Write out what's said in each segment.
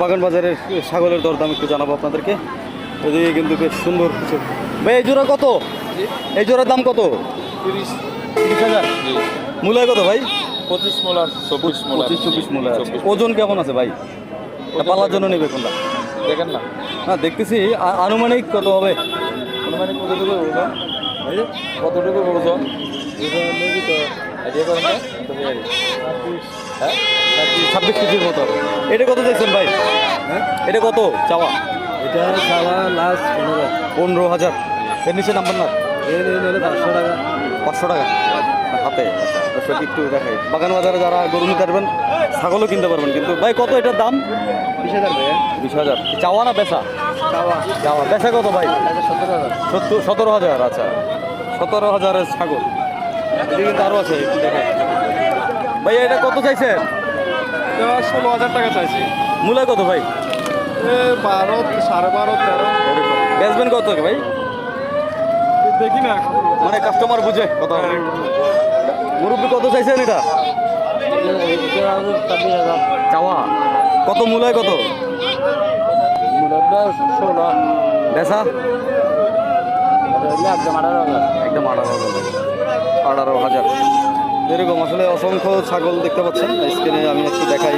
বাগান বাজারের ছাগলের দরদাম একটু জানাবো আপনাদেরকে। এদিকে কিন্তু বেশ সুন্দর কিছু। ভাই এই জোড়া কত? এই জোড়ার দাম কত? 30,000। মূলায় কত ভাই? 25 মোলার 24 মোলার 25-24 মূলায় আছে। ওজন কেমন আছে ভাই? পালার জন্য নেবে কোনটা? দেখেন না না দেখতেছি আনুমানিক কত হবে? মানে কতটুকু ওজন, কতটুকু ওজন আইডিয়া করেন না? হ্যাঁ 26 কেজির মতো। এটা কত দেখছেন ভাই? এটা কত চাওয়া? এটা খাওয়া লাস্ট 15,000। এর নিচে নাম্বার না? 500 টাকা। 500 টাকা হাতে। আচ্ছা একটু দেখাই। বাগান বাজারে যারা গরু নিতে পারবেন, ছাগলও কিনতে পারবেন। কিন্তু ভাই কত এটার দাম? 20,000 ভাইয়া। 20,000 চাওয়া না বেচা? খাওয়া চাওয়া। বেচা কত ভাই? 17,000। 17,000। আচ্ছা 17,000-এর ছাগল। এদিকে কিন্তু আরও আছে, একটু দেখাই। ভাই এটা কত চাইছেন? 16,000 টাকা চাইছি। মূলা কত ভাই? 12, 12.5, 13। বেচবেন কত থেকে ভাই? দেখি না মানে কাস্টমার বুঝে কত হবে। মুরব্বী কত চাইছেন এটা? 26,000। চাওয়া কত? মূলায় কত? 16। বেচা? একদম 18,000। একদম 18,000। এরকম আসলে অসংখ্য ছাগল দেখতে পাচ্ছেন স্ক্রিনে। আমি একটু দেখাই।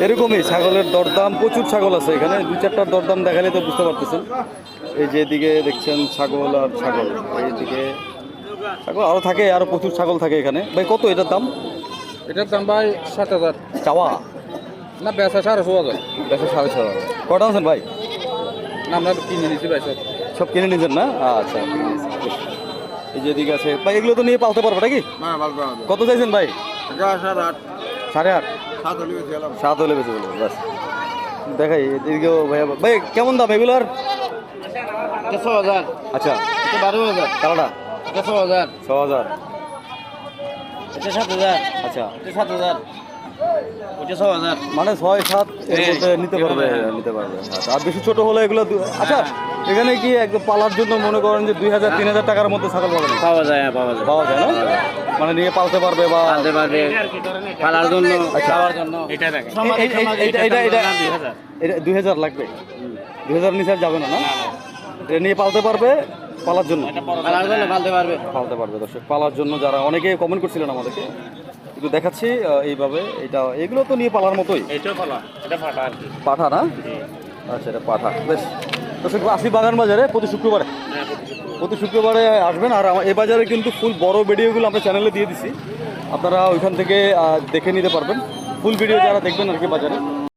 এরকমই ছাগলের দরদাম, প্রচুর ছাগল আছে এখানে। 2-4টার দরদাম দেখালে তো বুঝতে পারতেছেন। এই যে এদিকে দেখছেন ছাগল আর ছাগল, এইদিকে ছাগল আরও থাকে, আরও প্রচুর ছাগল থাকে এখানে। ভাই কত এটার দাম? এটার দাম ভাই 7,000। চাওয়া না বেচা 16,000। বেচা 6,500। কটা আছেন ভাই? না আমরা কিনে নিচ্ছি ভাই সব। সব কিনে নিয়েছেন না? আচ্ছা এই যে এদিকে আছে ভাই, এগুলো তো নিয়ে পালতে পারবো নাকি? কত চাইছেন ভাই? 8,500। 8.5। 7 হলে বেশি বলবো বাস। দেখাই এদিকেও ভাইয়া। ভাই কেমন দাম এগুলোর? 6,000। আচ্ছা 12,000। কালোটা 6,000। 6,000। এটা 7,000। আচ্ছা এটা 7,000। ওটা 6,000। মানে 6-7 এর মধ্যে নিতে পারবে। আচ্ছা আর বেশি ছোট হলে এগুলো আচ্ছা এখানে কি একদম পালার জন্য মনে করেন যে 2,000-3,000 টাকার মধ্যে ছাগল পাবেন? পাওয়া যায়, পাওয়া যায়। পাওয়া যায় না? মানে নিয়ে পালতে পারবে বা পালতে পারবে, পালার জন্য, খাওয়ার জন্য। এটা 2,000 লাগবে। 2,000 নিচে আর যাবে না? না এটা নিয়ে পালতে পারবে, পালার জন্য পালার জন্য পালতে পারবে। পালতে পারবে। দর্শক পালার জন্য যারা অনেকে কমেন্ট করছিলেন আমাদেরকে, একটু দেখাচ্ছি এইভাবে। এটা এগুলো তো নিয়ে পালার মতোই। এইটাও পালা, এটা ফাটা আর কি। পাঠা না? আচ্ছা এটা পাঠা। বেশ দর্শক আসি বাগান বাজারে প্রতি শুক্রবারে। প্রতি শুক্রবারে আসবেন। আর এই বাজারে কিন্তু ফুল বড় ভিডিওগুলো আমরা চ্যানেলে দিয়ে দিছি, আপনারা ওইখান থেকে দেখে নিতে পারবেন। ফুল ভিডিও যারা দেখবেন আর কি বাজারে